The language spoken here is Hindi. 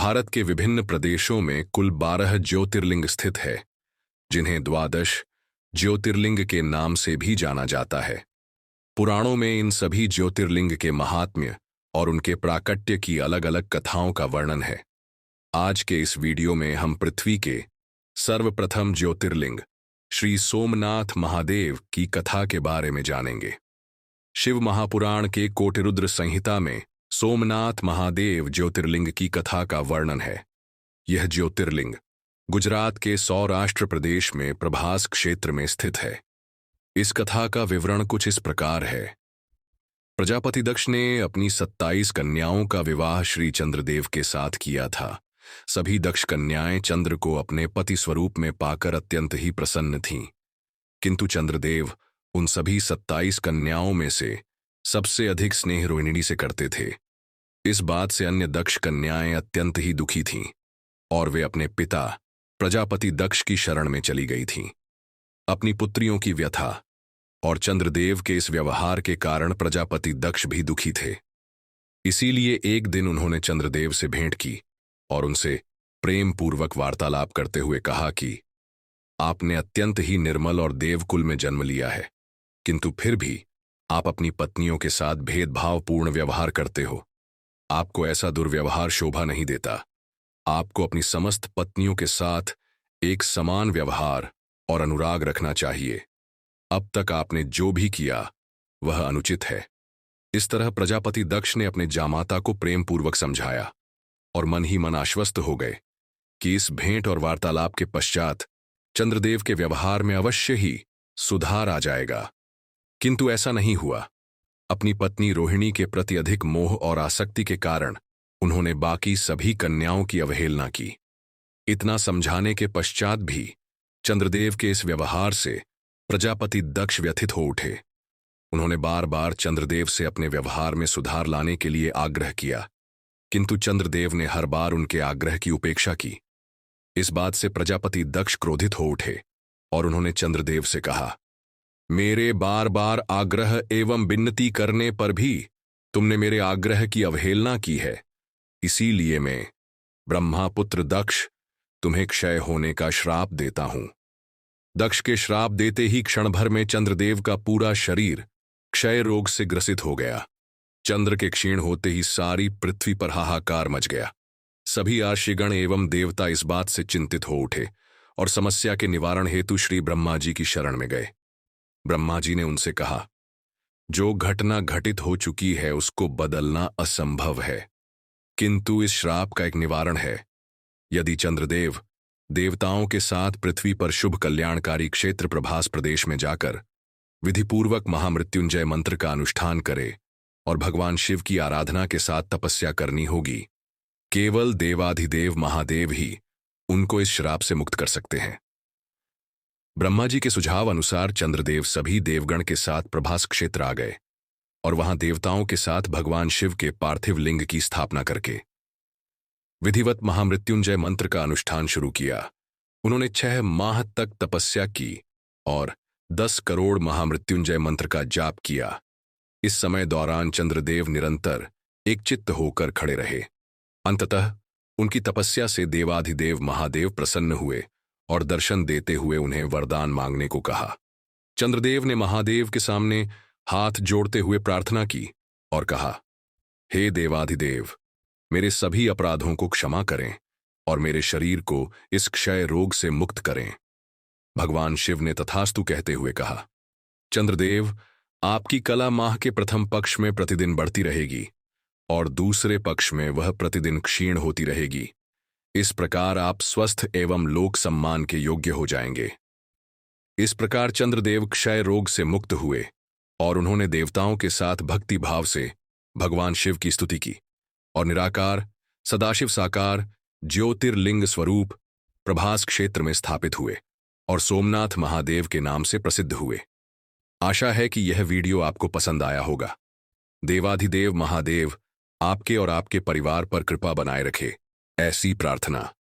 भारत के विभिन्न प्रदेशों में कुल 12 ज्योतिर्लिंग स्थित है, जिन्हें द्वादश ज्योतिर्लिंग के नाम से भी जाना जाता है। पुराणों में इन सभी ज्योतिर्लिंग के महात्म्य और उनके प्राकट्य की अलग अलग कथाओं का वर्णन है। आज के इस वीडियो में हम पृथ्वी के सर्वप्रथम ज्योतिर्लिंग श्री सोमनाथ महादेव की कथा के बारे में जानेंगे। शिव महापुराण के कोटिरुद्र संहिता में सोमनाथ महादेव ज्योतिर्लिंग की कथा का वर्णन है। यह ज्योतिर्लिंग गुजरात के सौराष्ट्र प्रदेश में प्रभास क्षेत्र में स्थित है। इस कथा का विवरण कुछ इस प्रकार है। प्रजापति दक्ष ने अपनी 27 कन्याओं का विवाह श्री चंद्रदेव के साथ किया था। सभी दक्ष कन्याएं चंद्र को अपने पति स्वरूप में पाकर अत्यंत ही प्रसन्न थीं, किंतु चंद्रदेव उन सभी 27 कन्याओं में से सबसे अधिक स्नेह रोहिणी से करते थे। इस बात से अन्य दक्ष कन्याएं अत्यंत ही दुखी थीं और वे अपने पिता प्रजापति दक्ष की शरण में चली गई थीं। अपनी पुत्रियों की व्यथा और चंद्रदेव के इस व्यवहार के कारण प्रजापति दक्ष भी दुखी थे। इसीलिए एक दिन उन्होंने चंद्रदेव से भेंट की और उनसे प्रेम पूर्वक वार्तालाप करते हुए कहा कि आपने अत्यंत ही निर्मल और देवकुल में जन्म लिया है, किंतु फिर भी आप अपनी पत्नियों के साथ भेदभावपूर्ण व्यवहार करते हो। आपको ऐसा दुर्व्यवहार शोभा नहीं देता। आपको अपनी समस्त पत्नियों के साथ एक समान व्यवहार और अनुराग रखना चाहिए। अब तक आपने जो भी किया वह अनुचित है। इस तरह प्रजापति दक्ष ने अपने जामाता को प्रेम पूर्वक समझाया और मन ही मन आश्वस्त हो गए कि इस भेंट और वार्तालाप के पश्चात चंद्रदेव के व्यवहार में अवश्य ही सुधार आ जाएगा। किंतु ऐसा नहीं हुआ। अपनी पत्नी रोहिणी के प्रति अधिक मोह और आसक्ति के कारण उन्होंने बाकी सभी कन्याओं की अवहेलना की। इतना समझाने के पश्चात भी चंद्रदेव के इस व्यवहार से प्रजापति दक्ष व्यथित हो उठे। उन्होंने बार बार चंद्रदेव से अपने व्यवहार में सुधार लाने के लिए आग्रह किया, किंतु चंद्रदेव ने हर बार उनके आग्रह की उपेक्षा की। इस बात से प्रजापति दक्ष क्रोधित हो उठे और उन्होंने चंद्रदेव से कहा, मेरे बार बार आग्रह एवं विनती करने पर भी तुमने मेरे आग्रह की अवहेलना की है। इसीलिए मैं ब्रह्मापुत्र दक्ष तुम्हें क्षय होने का श्राप देता हूं। दक्ष के श्राप देते ही क्षण भर में चंद्रदेव का पूरा शरीर क्षय रोग से ग्रसित हो गया। चंद्र के क्षीण होते ही सारी पृथ्वी पर हाहाकार मच गया। सभी आर्षिगण एवं देवता इस बात से चिंतित हो उठे और समस्या के निवारण हेतु श्री ब्रह्मा जी की शरण में गए। ब्रह्मा जी ने उनसे कहा, जो घटना घटित हो चुकी है उसको बदलना असंभव है, किंतु इस श्राप का एक निवारण है। यदि चंद्रदेव देवताओं के साथ पृथ्वी पर शुभ कल्याणकारी क्षेत्र प्रभास प्रदेश में जाकर विधिपूर्वक महामृत्युंजय मंत्र का अनुष्ठान करे और भगवान शिव की आराधना के साथ तपस्या करनी होगी। केवल देवाधिदेव महादेव ही उनको इस श्राप से मुक्त कर सकते हैं। ब्रह्मा जी के सुझाव अनुसार चंद्रदेव सभी देवगण के साथ प्रभास क्षेत्र आ गए और वहां देवताओं के साथ भगवान शिव के पार्थिव लिंग की स्थापना करके विधिवत महामृत्युंजय मंत्र का अनुष्ठान शुरू किया। उन्होंने 6 माह तक तपस्या की और 10 करोड़ महामृत्युंजय मंत्र का जाप किया। इस समय दौरान चंद्रदेव निरंतर एकचित्त होकर खड़े रहे। अंततः उनकी तपस्या से देवाधिदेव महादेव प्रसन्न हुए और दर्शन देते हुए उन्हें वरदान मांगने को कहा। चंद्रदेव ने महादेव के सामने हाथ जोड़ते हुए प्रार्थना की और कहा, हे देवाधिदेव, मेरे सभी अपराधों को क्षमा करें और मेरे शरीर को इस क्षय रोग से मुक्त करें। भगवान शिव ने तथास्तु कहते हुए कहा, चंद्रदेव, आपकी कला माह के प्रथम पक्ष में प्रतिदिन बढ़ती रहेगी और दूसरे पक्ष में वह प्रतिदिन क्षीण होती रहेगी। इस प्रकार आप स्वस्थ एवं लोक सम्मान के योग्य हो जाएंगे। इस प्रकार चंद्रदेव क्षय रोग से मुक्त हुए और उन्होंने देवताओं के साथ भक्ति भाव से भगवान शिव की स्तुति की और निराकार सदाशिव साकार ज्योतिर्लिंग स्वरूप प्रभास क्षेत्र में स्थापित हुए और सोमनाथ महादेव के नाम से प्रसिद्ध हुए। आशा है कि यह वीडियो आपको पसंद आया होगा। देवाधिदेव महादेव आपके और आपके परिवार पर कृपा बनाए रखे, ऐसी प्रार्थना।